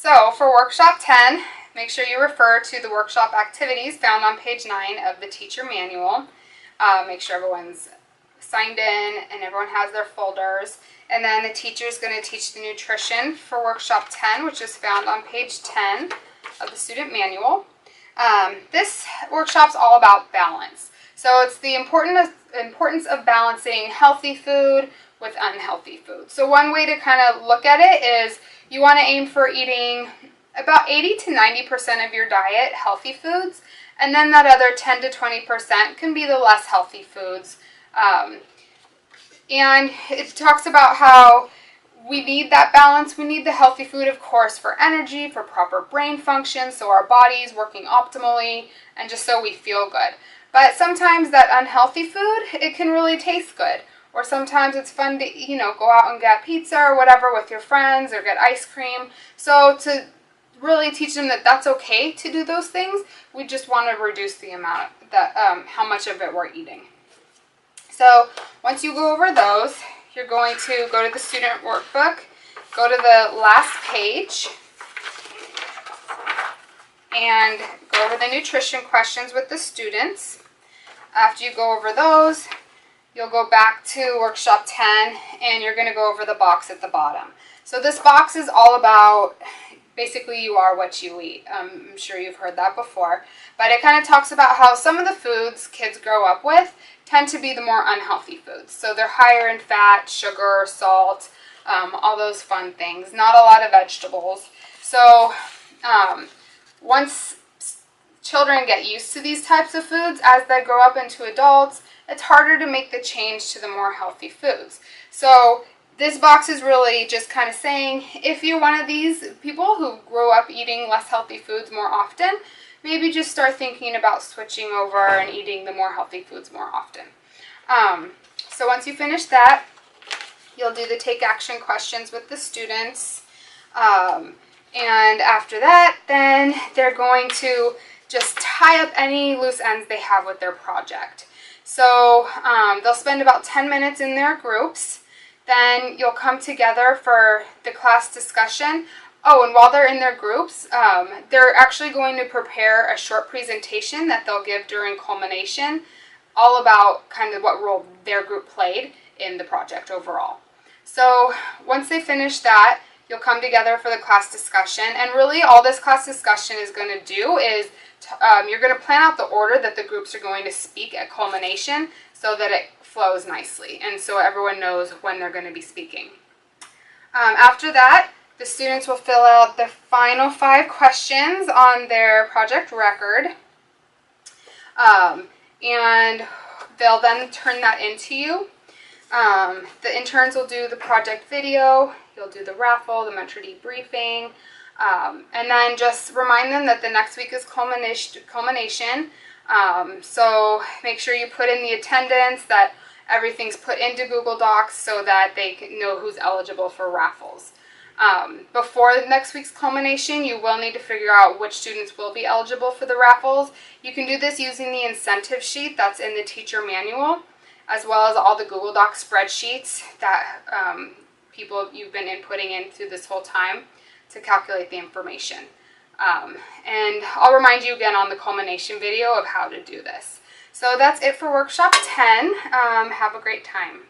So for workshop 10, make sure you refer to the workshop activities found on page 9 of the teacher manual. Make sure everyone's signed in and everyone has their folders. And then the teacher is going to teach the nutrition for workshop 10, which is found on page 10 of the student manual. This workshop is all about balance. So it's the importance of balancing healthy food with unhealthy food. So one way to kind of look at it is you want to aim for eating about 80 to 90% of your diet healthy foods, and then that other 10 to 20% can be the less healthy foods. And it talks about how we need that balance. We need the healthy food, of course, for energy, for proper brain function, so our body's working optimally, and just so we feel good. But sometimes that unhealthy food, it can really taste good. Or sometimes it's fun to, go out and get pizza or whatever with your friends or get ice cream. So to really teach them that that's okay to do those things, we just want to reduce the amount, how much of it we're eating. So once you go over those, you're going to go to the student workbook, go to the last page, and go over the nutrition questions with the students. After you go over those, you'll go back to workshop 10 and you're going to go over the box at the bottom. So this box is all about basically you are what you eat. I'm sure you've heard that before. But it kind of talks about how some of the foods kids grow up with tend to be the more unhealthy foods. So they're higher in fat, sugar, salt, all those fun things. Not a lot of vegetables. So once children get used to these types of foods, as they grow up into adults, it's harder to make the change to the more healthy foods. So this box is really just kind of saying, if you're one of these people who grow up eating less healthy foods more often, maybe just start thinking about switching over and eating the more healthy foods more often. So once you finish that, you'll do the take action questions with the students. And after that, then they're going to just tie up any loose ends they have with their project. So they'll spend about 10 minutes in their groups. Then you'll come together for the class discussion. Oh, and while they're in their groups, they're actually going to prepare a short presentation that they'll give during culmination, all about kind of what role their group played in the project overall. So once they finish that, you'll come together for the class discussion. And really all this class discussion is going to do is you're going to plan out the order that the groups are going to speak at culmination so that it flows nicely and so everyone knows when they're going to be speaking. After that, the students will fill out the final 5 questions on their project record, and they'll then turn that into you. The interns will do the project video, you'll do the raffle, the mentor debriefing, and then just remind them that the next week is culmination. So make sure you put in the attendance, that everything's put into Google Docs so that they can know who's eligible for raffles. Before next week's culmination, you will need to figure out which students will be eligible for the raffles. You can do this using the incentive sheet that's in the teacher manual, as well as all the Google Docs spreadsheets that you've been inputting in through this whole time to calculate the information. And I'll remind you again on the culmination video of how to do this. So that's it for workshop 10. Have a great time.